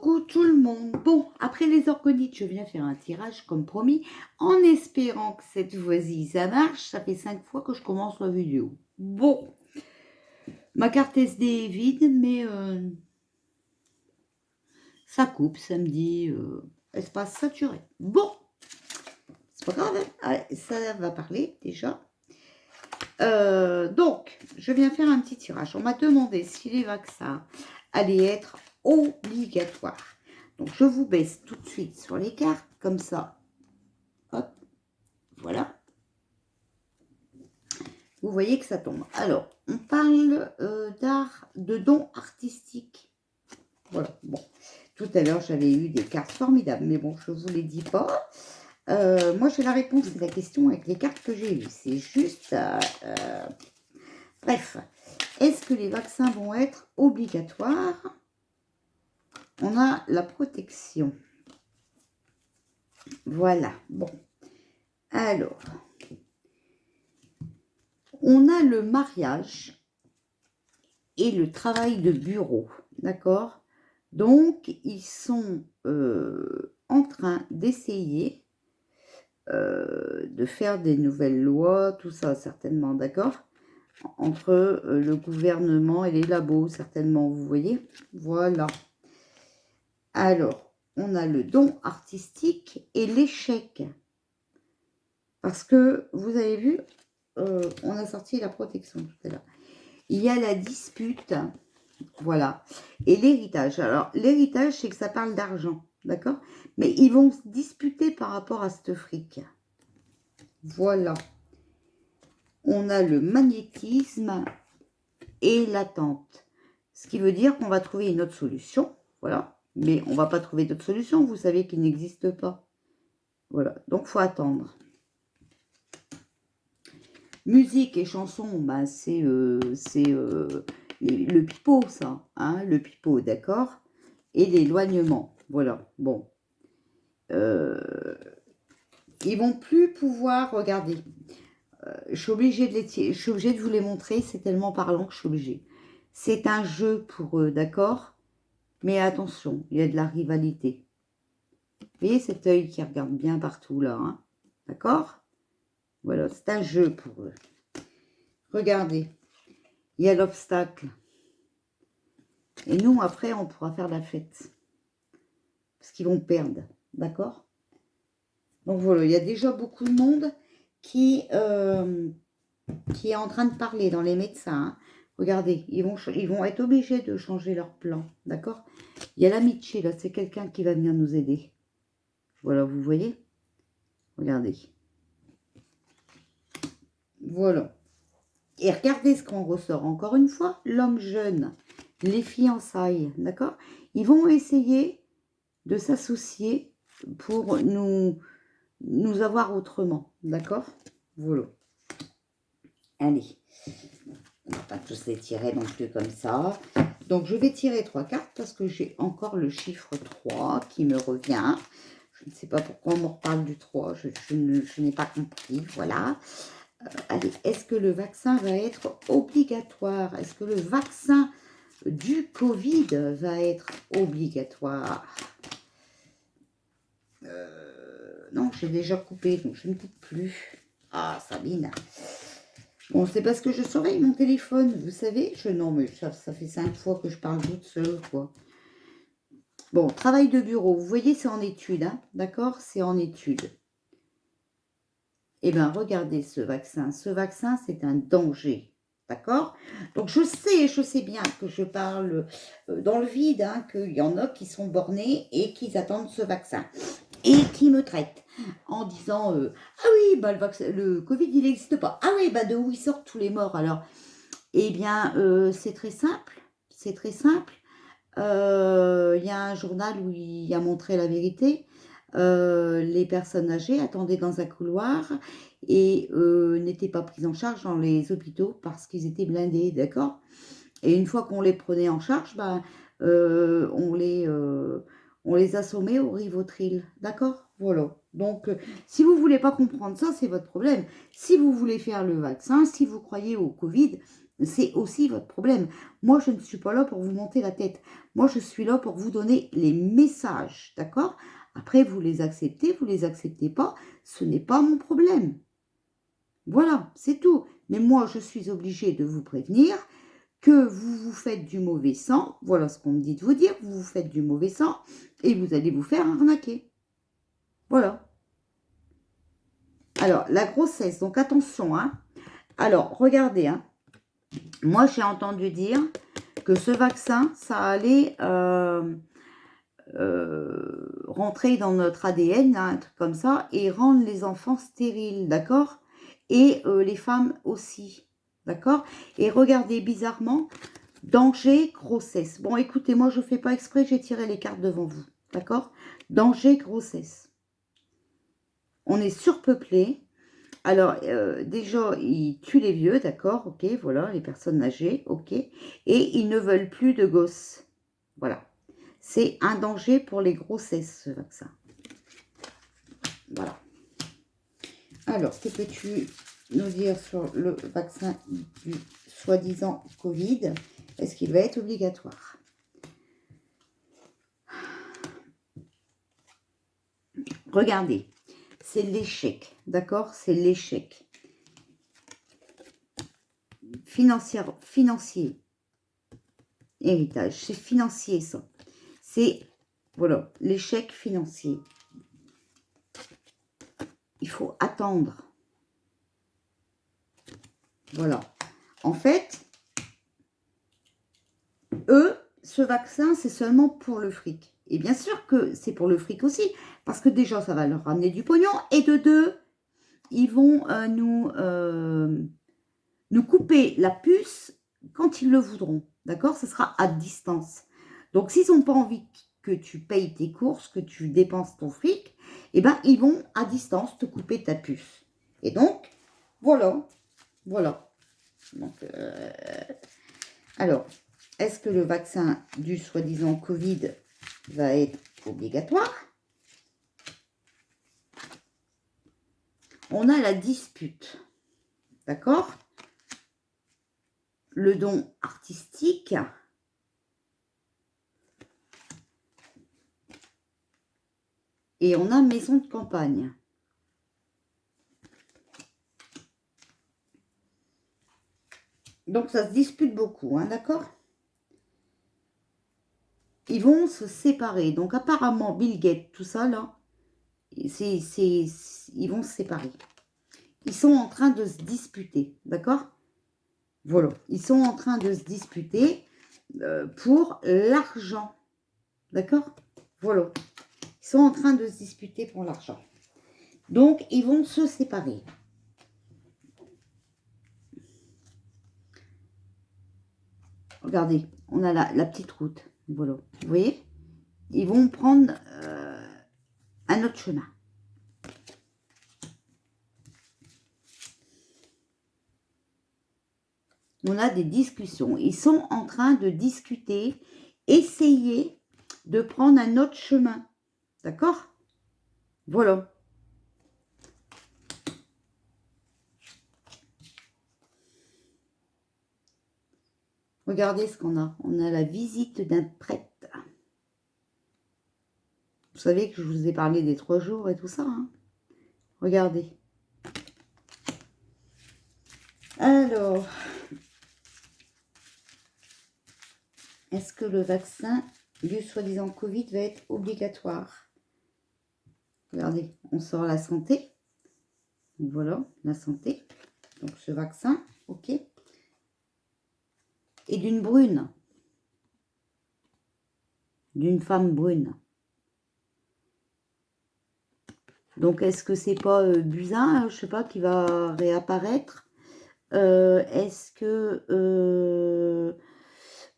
Coucou tout le monde. Bon, après les orgonites, je viens faire un tirage comme promis, en espérant que cette fois-ci ça marche. Ça fait 5 fois que je commence la vidéo. Bon, ma carte SD est vide, mais ça coupe, ça me dit espace saturé. Bon, c'est pas grave, hein. Allez, ça va parler déjà. Donc, je viens faire un petit tirage. On m'a demandé si les vaccins allaient être obligatoires. Donc, je vous baisse tout de suite sur les cartes, comme ça. Hop, voilà. Vous voyez que ça tombe. Alors, on parle d'art, de dons artistiques. Voilà, bon. Tout à l'heure, j'avais eu des cartes formidables, mais bon, je ne vous les dis pas. Moi, j'ai la réponse à la question avec les cartes que j'ai eues. C'est juste... bref, est-ce que les vaccins vont être obligatoires? On a la protection. Voilà, bon. Alors, on a le mariage et le travail de bureau, d'accord? Donc, ils sont en train d'essayer de faire des nouvelles lois, tout ça, certainement, d'accord? Entre le gouvernement et les labos, certainement, vous voyez? Voilà. Alors, on a le don artistique et l'échec. Parce que, vous avez vu, on a sorti la protection tout à l'heure. Il y a la dispute, voilà, et l'héritage. Alors, l'héritage, c'est que ça parle d'argent, d'accord? Mais ils vont se disputer par rapport à ce fric. Voilà. On a le magnétisme et l'attente. Ce qui veut dire qu'on va trouver une autre solution, voilà. Mais on ne va pas trouver d'autre solution, vous savez qu'il n'existe pas. Voilà, donc il faut attendre. Musique et chanson, ben c'est le pipeau, ça, hein, le pipeau, d'accord? Et l'éloignement, voilà, bon. Ils vont plus pouvoir regarder. Je suis obligée de vous les montrer, c'est tellement parlant que je suis obligée. C'est un jeu pour eux, d'accord? Mais attention, il y a de la rivalité. Vous voyez cet œil qui regarde bien partout là, hein? D'accord? Voilà, c'est un jeu pour eux. Regardez, il y a l'obstacle. Et nous, après, on pourra faire la fête. Parce qu'ils vont perdre, d'accord? Donc voilà, il y a déjà beaucoup de monde qui est en train de parler dans les médecins, hein. Regardez, ils vont être obligés de changer leur plan, d'accord? Il y a l'amitié, là, c'est quelqu'un qui va venir nous aider. Voilà, vous voyez? Regardez. Voilà. Et regardez ce qu'on ressort encore une fois. L'homme jeune, les fiançailles, d'accord? Ils vont essayer de s'associer pour nous avoir autrement, d'accord? Voilà. Allez. On ne va pas tous les tirer non plus comme ça. Donc, je vais tirer 3 cartes parce que j'ai encore le chiffre 3 qui me revient. Je ne sais pas pourquoi on me reparle du 3. Je n'ai pas compris. Voilà. Allez, est-ce que le vaccin va être obligatoire? Est-ce que le vaccin du Covid va être obligatoire? Non, j'ai déjà coupé, donc je ne coupe plus. Ah, Sabine. Bon, c'est parce que je surveille mon téléphone, vous savez. Non, mais ça fait 5 fois que je parle toute seule, quoi. Bon, travail de bureau. Vous voyez, c'est en étude, hein, d'accord? C'est en étude. Eh bien, regardez ce vaccin. Ce vaccin, c'est un danger, d'accord? Donc, je sais bien que je parle dans le vide, hein, qu'il y en a qui sont bornés et qui attendent ce vaccin. Et qui me traitent en disant ah oui, bah, le Covid, il n'existe pas. Ah oui, bah, de où ils sortent tous les morts alors? Eh bien, c'est très simple. C'est très simple. Il y a un journal où il a montré la vérité. Les personnes âgées attendaient dans un couloir et n'étaient pas prises en charge dans les hôpitaux parce qu'ils étaient blindés, d'accord? Et une fois qu'on les prenait en charge, ben, on les assommait au Rivotril, d'accord? Voilà. Donc, si vous ne voulez pas comprendre ça, c'est votre problème. Si vous voulez faire le vaccin, si vous croyez au Covid, c'est aussi votre problème. Moi, je ne suis pas là pour vous monter la tête. Moi, je suis là pour vous donner les messages, d'accord? Après, vous les acceptez pas, ce n'est pas mon problème. Voilà, c'est tout. Mais moi, je suis obligée de vous prévenir que vous vous faites du mauvais sang. Voilà ce qu'on me dit de vous dire. Vous vous faites du mauvais sang et vous allez vous faire arnaquer. Voilà. Alors, la grossesse, donc attention, hein. Alors, regardez, hein. Moi, j'ai entendu dire que ce vaccin, ça allait rentrer dans notre ADN, hein, un truc comme ça, et rendre les enfants stériles, d'accord? Et les femmes aussi, d'accord? Et regardez, bizarrement, danger, grossesse. Bon, écoutez, moi, je ne fais pas exprès, j'ai tiré les cartes devant vous, d'accord? Danger, grossesse. On est surpeuplé. Alors, déjà, ils tuent les vieux, d'accord, ok, voilà, les personnes âgées, ok, et ils ne veulent plus de gosses, voilà. C'est un danger pour les grossesses, ce vaccin. Voilà. Alors, que peux-tu nous dire sur le vaccin du soi-disant Covid? Est-ce qu'il va être obligatoire? Regardez, c'est l'échec, d'accord? C'est l'échec. Financier. Héritage, c'est financier, ça. C'est, voilà, l'échec financier. Il faut attendre. Voilà. En fait, eux, ce vaccin, c'est seulement pour le fric. Et bien sûr que c'est pour le fric aussi, parce que déjà, ça va leur ramener du pognon. Et de deux, ils vont nous couper la puce quand ils le voudront. D'accord? Ce sera à distance. Donc, s'ils n'ont pas envie que tu payes tes courses, que tu dépenses ton fric, eh ben, ils vont à distance te couper ta puce. Et donc, voilà. Voilà. Donc, alors, est-ce que le vaccin du soi-disant Covid va être obligatoire? On a la dispute. D'accord? Le don artistique. Et on a maison de campagne. Donc, ça se dispute beaucoup, hein, d'accord? Ils vont se séparer. Donc, apparemment, Bill Gates, tout ça, là, ils vont se séparer. Ils sont en train de se disputer, d'accord? Voilà. Ils sont en train de se disputer pour l'argent. D'accord? Voilà. Ils sont en train de se disputer pour l'argent. Donc, ils vont se séparer. Regardez, on a la petite route. Voilà. Vous voyez? Ils vont prendre un autre chemin. On a des discussions. Ils sont en train de discuter, essayer de prendre un autre chemin. D'accord? Voilà. Regardez ce qu'on a. On a la visite d'un prêtre. Vous savez que je vous ai parlé des 3 jours et tout ça. Hein? Regardez. Alors, est-ce que le vaccin du soi-disant Covid va être obligatoire? Regardez, on sort la santé. Voilà, la santé. Donc, ce vaccin, ok. Et d'une brune. D'une femme brune. Donc, est-ce que c'est pas Buzyn, je sais pas, qui va réapparaître? Est-ce que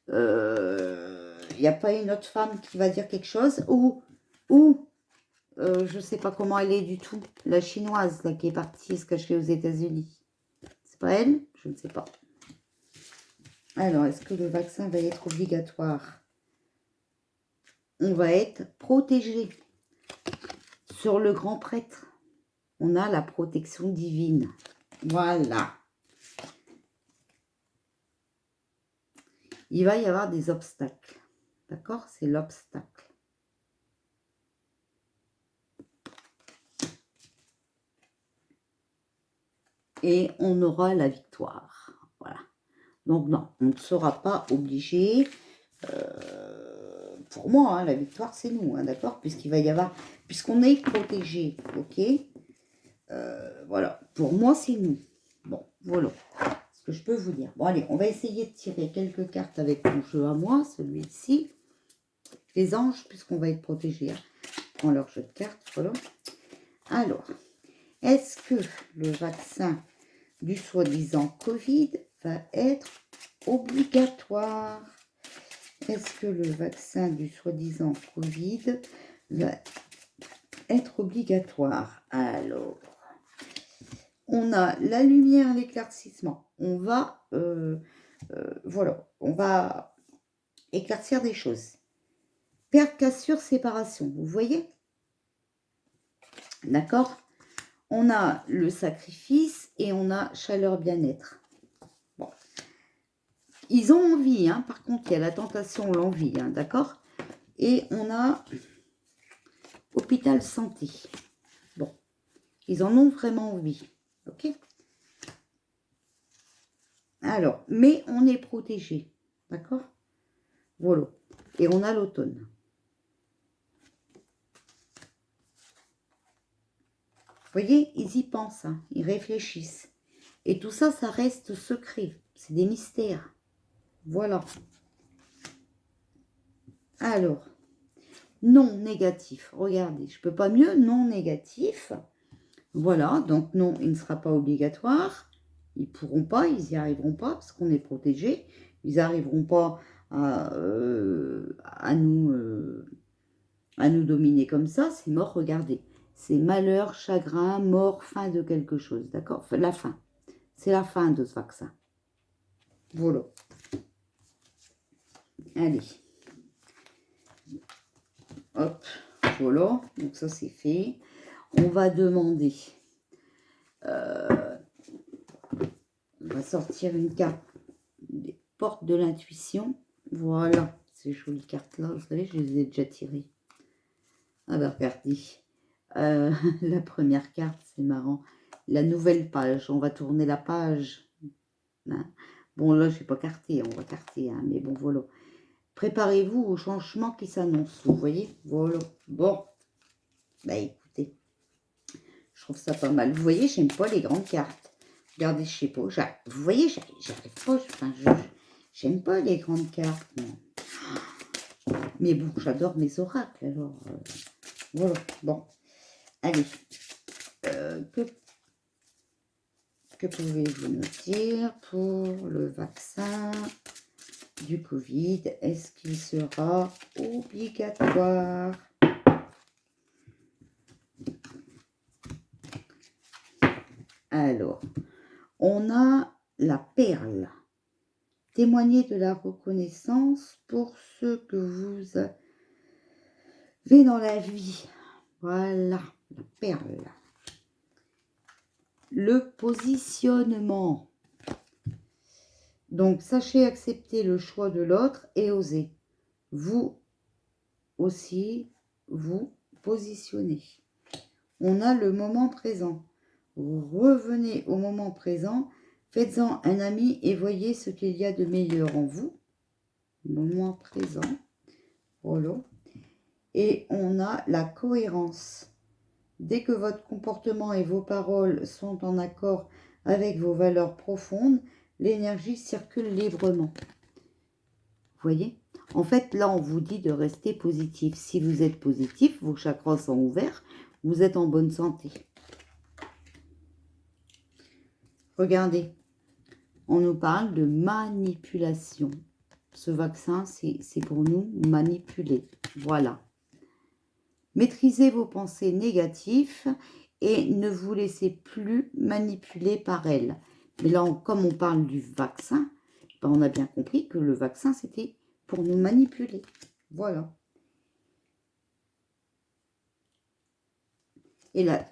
il n'y a pas une autre femme qui va dire quelque chose? Ou je ne sais pas comment elle est du tout, la chinoise là, qui est partie se cacher aux États-Unis. C'est pas elle? Je ne sais pas. Alors, est-ce que le vaccin va être obligatoire? On va être protégé. Sur le grand prêtre, on a la protection divine. Voilà. il va y avoir des obstacles. D'accord? C'est l'obstacle. Et on aura la victoire. Voilà. Donc non, on ne sera pas obligé. Pour moi, hein, la victoire, c'est nous, hein, d'accord? Puisqu'il va y avoir, puisqu'on est protégé, ok? Voilà, pour moi, c'est nous. Bon, voilà ce que je peux vous dire. Bon, allez, on va essayer de tirer quelques cartes avec mon jeu à moi, celui-ci. Les anges, puisqu'on va être protégé. Hein. Prends leur jeu de cartes, voilà. Alors, est-ce que le vaccin du soi-disant Covid va être obligatoire? Est-ce que le vaccin du soi-disant Covid va être obligatoire? Alors, on a la lumière, l'éclaircissement. On va, voilà, on va éclaircir des choses. Perte, cassure, séparation. Vous voyez? D'accord? On a le sacrifice et on a chaleur, bien-être. Bon. Ils ont envie, hein. Par contre, il y a la tentation, l'envie, hein, d'accord? Et on a hôpital santé. Bon. Ils en ont vraiment envie. Ok? Alors, mais on est protégé. D'accord? Voilà. Et on a l'automne. Vous voyez, ils y pensent, hein, ils réfléchissent. Et tout ça, ça reste secret. C'est des mystères. Voilà. Alors, non négatif. Regardez, je ne peux pas mieux, non négatif. Voilà, donc non, il ne sera pas obligatoire. Ils ne pourront pas, ils n'y arriveront pas parce qu'on est protégé. Ils n'arriveront pas à nous dominer comme ça. C'est mort, regardez. C'est malheur, chagrin, mort, fin de quelque chose, d'accord? Enfin, la fin. C'est la fin de ce vaccin. Voilà. Allez. Hop, voilà. Donc ça, c'est fait. On va demander... on va sortir une carte des portes de l'intuition. Voilà. Ces jolies cartes-là, vous savez, je les ai déjà tirées. Ah bah, regardez. La première carte, c'est marrant. La nouvelle page. On va tourner la page. Hein. Bon, là, je n'ai pas carté. On va carter. Hein, mais bon, voilà. Préparez-vous au changement qui s'annonce. Vous voyez? Voilà. Bon. Bah, écoutez. Je trouve ça pas mal. Vous voyez, j'aime pas les grandes cartes. Regardez, je sais pas. Vous voyez, j'arrive pas. Enfin, j'aime pas les grandes cartes. Non. Mais bon, j'adore mes oracles. Alors, voilà. Bon. Allez. Que pouvez-vous nous dire pour le vaccin du Covid? Est-ce qu'il sera obligatoire? Alors, on a la perle. Témoignez de la reconnaissance pour ce que vous avez dans la vie. Voilà, la perle. Le positionnement. Donc, sachez accepter le choix de l'autre et osez. Vous aussi, vous positionnez. On a le moment présent. Revenez au moment présent. Faites-en un ami et voyez ce qu'il y a de meilleur en vous. Moment présent. Voilà. Et on a la cohérence. Dès que votre comportement et vos paroles sont en accord avec vos valeurs profondes, l'énergie circule librement. Vous voyez? En fait, là, on vous dit de rester positif. Si vous êtes positif, vos chakras sont ouverts, vous êtes en bonne santé. Regardez, on nous parle de manipulation. Ce vaccin, c'est pour nous manipuler. Voilà. Maîtrisez vos pensées négatives et ne vous laissez plus manipuler par elles. Mais là, comme on parle du vaccin, ben on a bien compris que le vaccin, c'était pour nous manipuler. Voilà. Et là,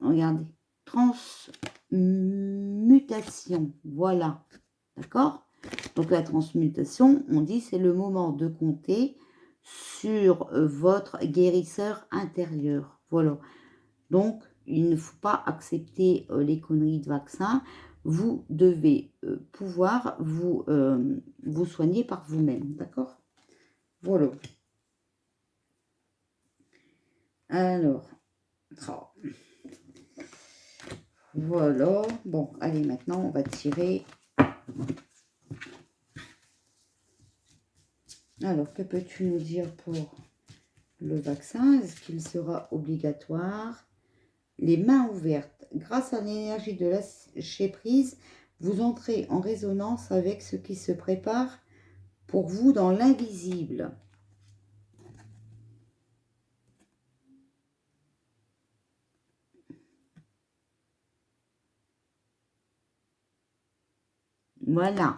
regardez, transmutation. Voilà. D'accord? Donc la transmutation, on dit, c'est le moment de compter sur votre guérisseur intérieur. Voilà. Donc, il ne faut pas accepter les conneries de vaccin. Vous devez pouvoir vous soigner par vous-même. D'accord? Voilà. Alors, oh. Voilà. Bon, allez, maintenant, on va tirer. Alors, que peux-tu nous dire pour le vaccin? Est-ce qu'il sera obligatoire? Les mains ouvertes. Grâce à l'énergie de lâcher prise, vous entrez en résonance avec ce qui se prépare pour vous dans l'invisible. Voilà.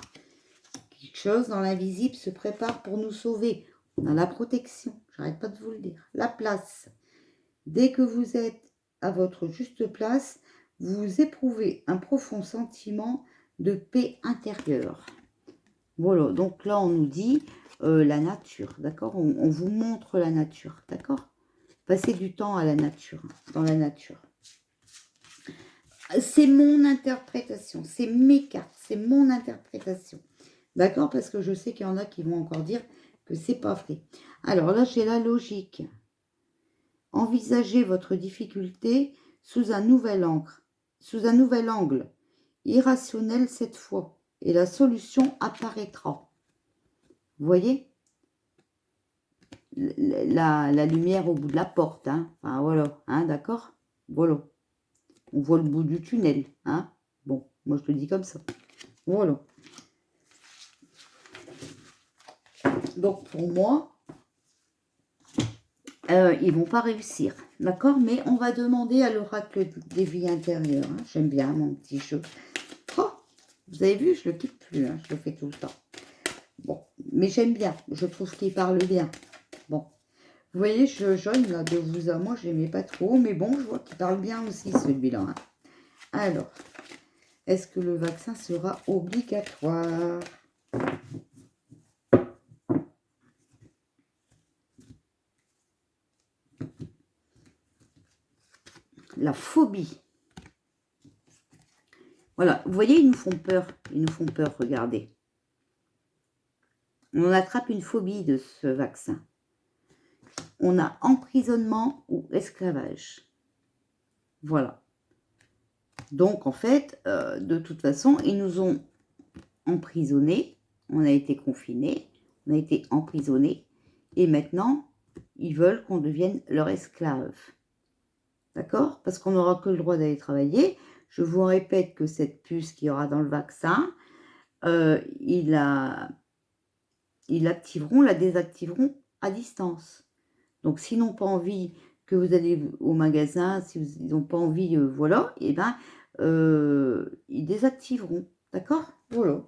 Quelque chose dans l'invisible se prépare pour nous sauver. On a la protection. J'arrête pas de vous le dire. La place. Dès que vous êtes à votre juste place, vous éprouvez un profond sentiment de paix intérieure. Voilà. Donc là, on nous dit la nature. D'accord, on vous montre la nature. D'accord. Passez du temps à la nature. Dans la nature. C'est mon interprétation, c'est mes cartes, c'est mon interprétation. D'accord? Parce que je sais qu'il y en a qui vont encore dire que c'est pas vrai. Alors là, j'ai la logique. Envisagez votre difficulté sous un nouvel angle, irrationnel cette fois, et la solution apparaîtra. Vous voyez? La lumière au bout de la porte, hein? Enfin, voilà, hein, d'accord? Voilà. On voit le bout du tunnel, hein? Bon, moi je le dis comme ça. Voilà. Donc pour moi, ils vont pas réussir, d'accord? Mais on va demander à l'oracle des vies intérieures. Hein? J'aime bien mon petit jeu. Oh, vous avez vu, je le quitte plus, hein? Je le fais tout le temps. Bon, mais j'aime bien. Je trouve qu'il parle bien. Bon, vous voyez, je joigne là de vous à moi, je l'aimais pas trop, mais bon, je vois qu'il parle bien aussi celui-là. Hein? Alors, est-ce que le vaccin sera obligatoire? La phobie. Voilà, vous voyez, ils nous font peur. Ils nous font peur, regardez. On attrape une phobie de ce vaccin. On a emprisonnement ou esclavage. Voilà. Donc, en fait, de toute façon, ils nous ont emprisonnés. On a été confinés. On a été emprisonnés. Et maintenant, ils veulent qu'on devienne leur esclave. D'accord? Parce qu'on n'aura que le droit d'aller travailler. Je vous répète que cette puce qu'il y aura dans le vaccin, ils la désactiveront à distance. Donc, s'ils n'ont pas envie que vous allez au magasin, si ils n'ont pas envie, voilà, et ben, ils désactiveront. D'accord? Voilà.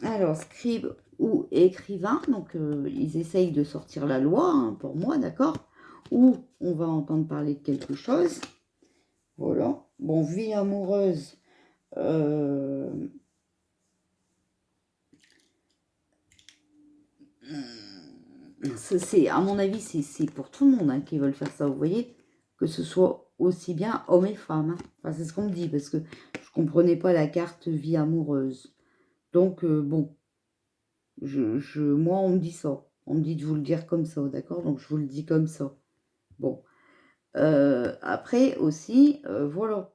Alors, scribe ou écrivain, donc ils essayent de sortir la loi, hein, pour moi, d'accord? Ou on va entendre parler de quelque chose. Voilà. Bon, vie amoureuse. À mon avis, c'est pour tout le monde, hein, qui veulent faire ça, vous voyez, que ce soit aussi bien hommes et femmes. Hein. Enfin, c'est ce qu'on me dit, parce que je comprenais pas la carte vie amoureuse. Donc, bon, moi, on me dit ça. On me dit de vous le dire comme ça, d'accord? Donc, je vous le dis comme ça. Bon. Après, aussi, voilà.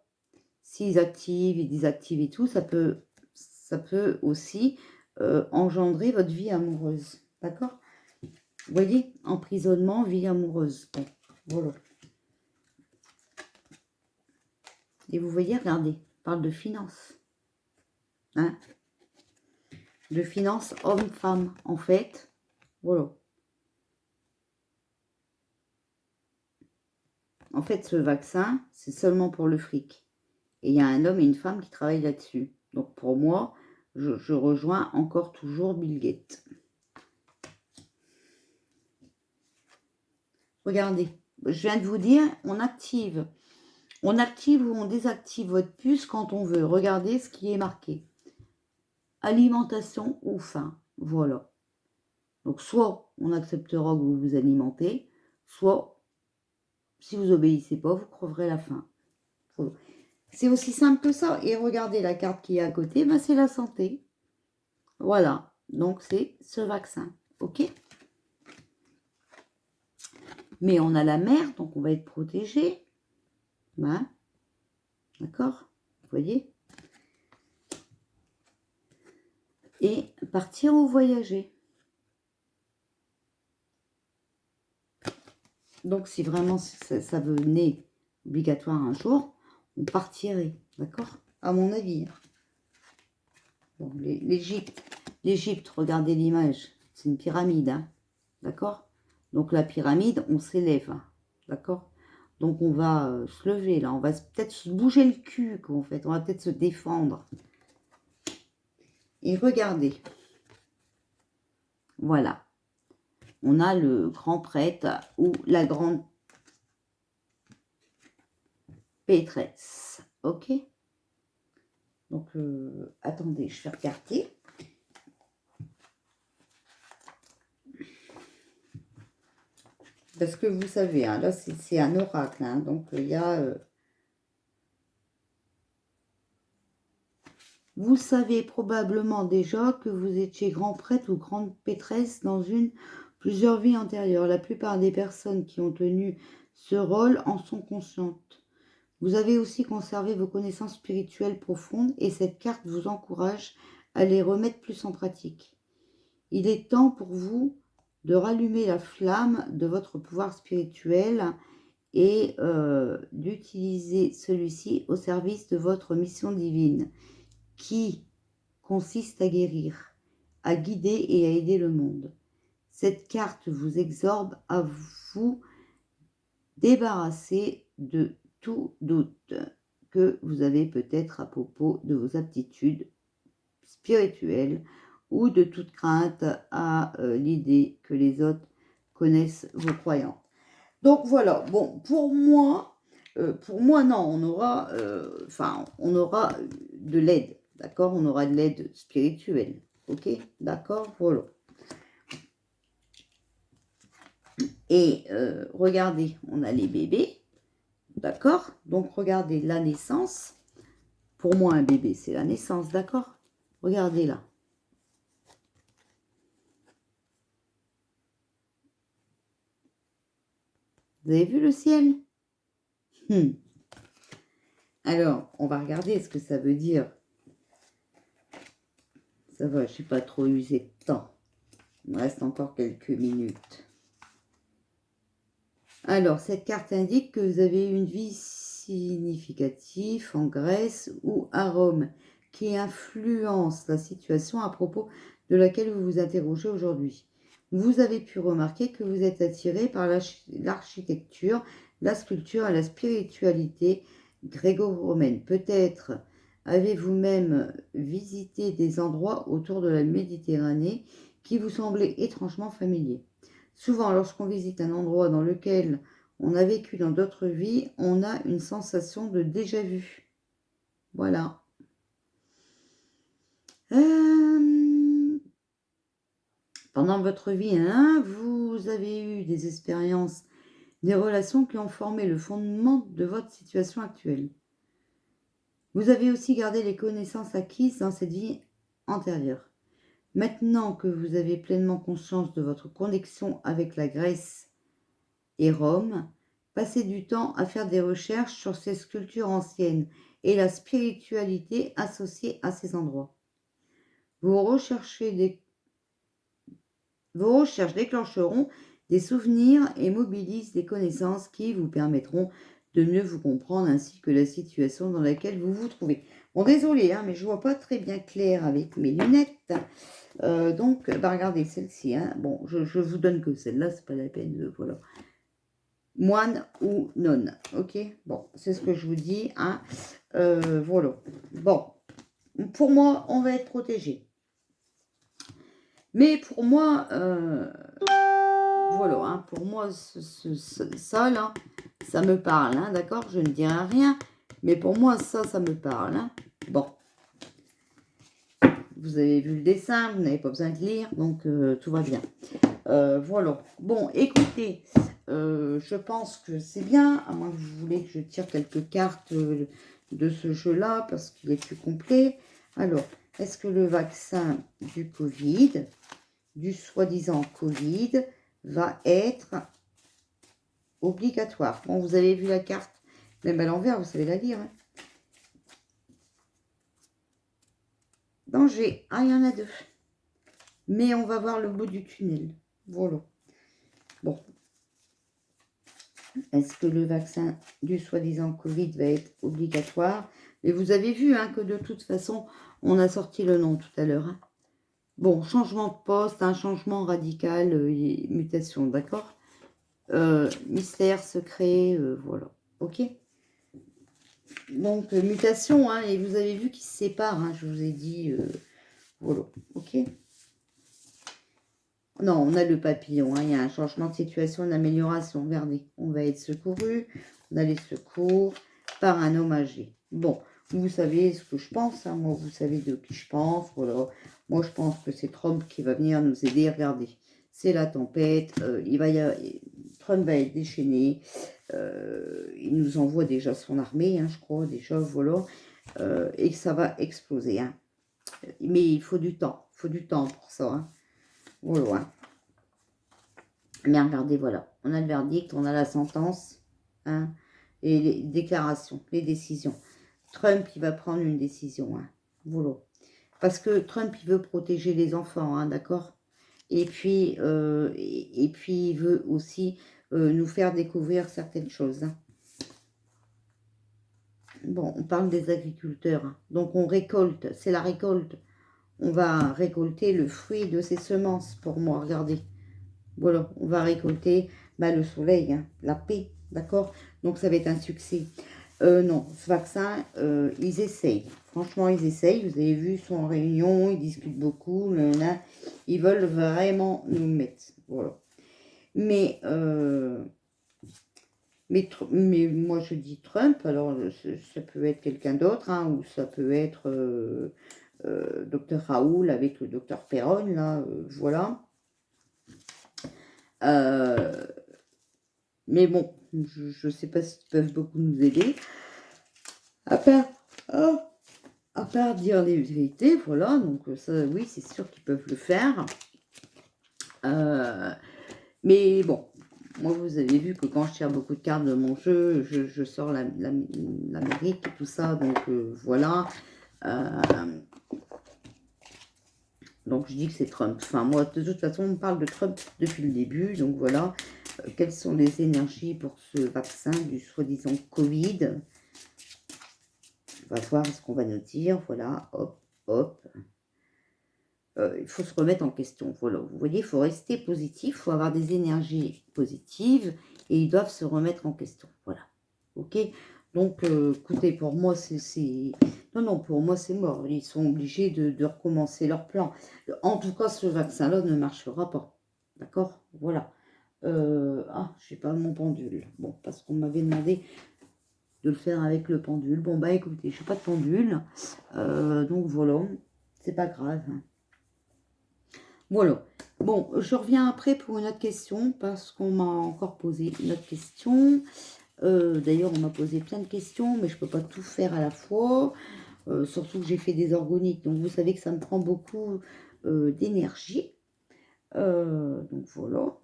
S'ils activent, ils désactivent et tout, ça peut aussi engendrer votre vie amoureuse. D'accord? Vous voyez, emprisonnement, vie amoureuse. Bon, voilà. Et vous voyez, regardez, on parle de finances. Hein? De finances homme-femme, en fait. Voilà. En fait, ce vaccin, c'est seulement pour le fric. Et il y a un homme et une femme qui travaillent là-dessus. Donc, pour moi, je rejoins encore toujours Bill Gates. Regardez, je viens de vous dire, on active On active ou on désactive votre puce quand on veut. Regardez ce qui est marqué. Alimentation ou faim. Voilà. Donc, soit on acceptera que vous vous alimentez, soit, si vous obéissez pas, vous creverez la faim. C'est aussi simple que ça. Et regardez la carte qui est à côté, ben c'est la santé. Voilà. Donc, c'est ce vaccin. OK? Mais on a la mer, donc on va être protégé. Ben, d'accord? Vous voyez? Et partir ou voyager. Donc, si vraiment ça venait obligatoire un jour, on partirait, d'accord? À mon avis. Bon, l'Égypte, regardez l'image, c'est une pyramide, hein, d'accord? Donc, la pyramide, on s'élève, hein, d'accord? Donc, on va se lever, là, on va peut-être se bouger le cul, en fait, on va peut-être se défendre. Et regardez, voilà. On a le grand prêtre ou la grande pétresse. OK? Donc, attendez, je vais regarder. Parce que vous savez, hein, là, c'est un oracle. Hein, donc, il y a... vous savez probablement déjà que vous étiez grand prêtre ou grande pétresse dans plusieurs vies antérieures. La plupart des personnes qui ont tenu ce rôle en sont conscientes. Vous avez aussi conservé vos connaissances spirituelles profondes et cette carte vous encourage à les remettre plus en pratique. Il est temps pour vous de rallumer la flamme de votre pouvoir spirituel et d'utiliser celui-ci au service de votre mission divine, qui consiste à guérir, à guider et à aider le monde. Cette carte vous exhorte à vous débarrasser de tout doute que vous avez peut-être à propos de vos aptitudes spirituelles ou de toute crainte à l'idée que les autres connaissent vos croyances. Donc voilà, bon, pour moi non, on aura de l'aide, d'accord? On aura de l'aide spirituelle, ok? D'accord, voilà. Et regardez, on a les bébés, d'accord? Donc regardez la naissance. Pour moi, un bébé, c'est la naissance, d'accord? Regardez là. Vous avez vu le ciel? Alors, on va regarder ce que ça veut dire. Ça va, je n'ai pas trop usé de temps. Il me reste encore quelques minutes. Alors, cette carte indique que vous avez une vie significative en Grèce ou à Rome qui influence la situation à propos de laquelle vous vous interrogez aujourd'hui. Vous avez pu remarquer que vous êtes attiré par l'architecture, la sculpture et la spiritualité gréco-romaine. Peut-être avez-vous même visité des endroits autour de la Méditerranée qui vous semblaient étrangement familiers. Souvent, lorsqu'on visite un endroit dans lequel on a vécu dans d'autres vies, on a une sensation de déjà-vu. Voilà. Pendant votre vie, hein, vous avez eu des expériences, des relations qui ont formé le fondement de votre situation actuelle. Vous avez aussi gardé les connaissances acquises dans cette vie antérieure. Maintenant que vous avez pleinement conscience de votre connexion avec la Grèce et Rome, passez du temps à faire des recherches sur ces sculptures anciennes et la spiritualité associée à ces endroits. Vos recherches déclencheront des souvenirs et mobilisent des connaissances qui vous permettront de mieux vous comprendre ainsi que la situation dans laquelle vous vous trouvez. Bon, désolé, hein, mais je ne vois pas très bien clair avec mes lunettes. Donc, regardez celle-ci. Hein. Bon, je vous donne que celle-là, c'est pas la peine de... Voilà. Moine ou nonne, ok? Bon, c'est ce que je vous dis, hein. Voilà. Bon, pour moi, on va être protégé. Mais pour moi, voilà, hein, pour moi, ça là, Ça me parle, hein, d'accord? Je ne dirai rien. Mais pour moi, ça me parle. Hein. Bon. Vous avez vu le dessin, vous n'avez pas besoin de lire, donc tout va bien. Voilà. Bon, écoutez, je pense que c'est bien, à moins que vous voulez que je tire quelques cartes de ce jeu-là, parce qu'il est plus complet. Alors, est-ce que le vaccin du Covid, du soi-disant Covid, va être obligatoire? Bon, vous avez vu la carte, même à l'envers, vous savez la lire. Hein. Danger. Ah, il y en a deux. Mais on va voir le bout du tunnel. Voilà. Bon. Est-ce que le vaccin du soi-disant Covid va être obligatoire? Mais vous avez vu hein, que de toute façon, on a sorti le nom tout à l'heure. Hein. Bon, changement de poste, un changement radical, mutation, d'accord? Mystère, secret, voilà. Ok? Donc, mutation, hein, et vous avez vu qu'ils se séparent, hein, je vous ai dit, voilà, ok? Non, on a le papillon, hein, il y a un changement de situation, une amélioration, regardez, on va être secouru, on a les secours par un homme âgé. Bon, vous savez ce que je pense, hein, moi vous savez de qui je pense, voilà. Moi je pense que c'est Trump qui va venir nous aider, regardez, c'est la tempête, Trump va être déchaîné, il nous envoie déjà son armée, hein, je crois, déjà, voilà, et que ça va exploser, hein. Mais il faut du temps pour ça, hein. Voilà. Mais regardez, voilà. On a le verdict, on a la sentence. Hein, et les déclarations, les décisions. Trump, il va prendre une décision. Hein, voilà. Parce que Trump, il veut protéger les enfants, hein, d'accord? Et puis il veut aussi nous faire découvrir certaines choses. Hein. Bon, on parle des agriculteurs. Hein. Donc, on récolte. C'est la récolte. On va récolter le fruit de ces semences, pour moi. Regardez. Voilà, on va récolter le soleil, hein, la paix, d'accord? Donc, ça va être un succès. Non, ce vaccin, ils essayent. Franchement, ils essayent. Vous avez vu, ils sont en réunion, ils discutent beaucoup. Là, ils veulent vraiment nous mettre. Voilà. Mais moi, je dis Trump. Alors, ça peut être quelqu'un d'autre, hein, ou ça peut être Dr Raoul avec le Dr Perron, là, voilà. Mais bon, je ne sais pas s'ils peuvent beaucoup nous aider. À part dire les vérités, voilà. Donc ça, oui, c'est sûr qu'ils peuvent le faire. Mais bon, moi, vous avez vu que quand je tire beaucoup de cartes de mon jeu, je sors l'Amérique et tout ça. Donc voilà. Donc je dis que c'est Trump. Enfin, moi, de toute façon, on parle de Trump depuis le début. Donc voilà. Quelles sont les énergies pour ce vaccin du soi-disant Covid? On va voir ce qu'on va nous dire. Voilà, hop, hop. Il faut se remettre en question. Voilà, vous voyez, il faut rester positif. Il faut avoir des énergies positives. Et ils doivent se remettre en question. Voilà, ok? Donc, écoutez, pour moi, c'est... Non, pour moi, c'est mort. Ils sont obligés de recommencer leur plan. En tout cas, ce vaccin-là ne marchera pas. D'accord? Voilà. Je n'ai pas mon pendule. Bon, parce qu'on m'avait demandé de le faire avec le pendule. Bon, bah écoutez, je n'ai pas de pendule. Donc voilà, c'est pas grave. Voilà. Bon, je reviens après pour une autre question, parce qu'on m'a encore posé une autre question. D'ailleurs, on m'a posé plein de questions, mais je ne peux pas tout faire à la fois. Surtout que j'ai fait des organiques. Donc, vous savez que ça me prend beaucoup d'énergie. Donc, voilà.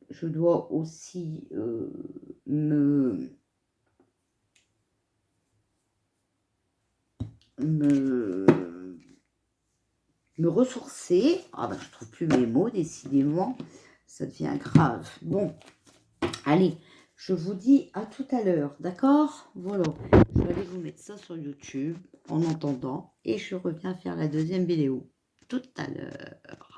Je dois aussi me ressourcer. Ah ben, je trouve plus mes mots, décidément. Ça devient grave. Bon, allez, je vous dis à tout à l'heure, d'accord? Voilà, je vais aller vous mettre ça sur YouTube en entendant. Et je reviens faire la deuxième vidéo tout à l'heure.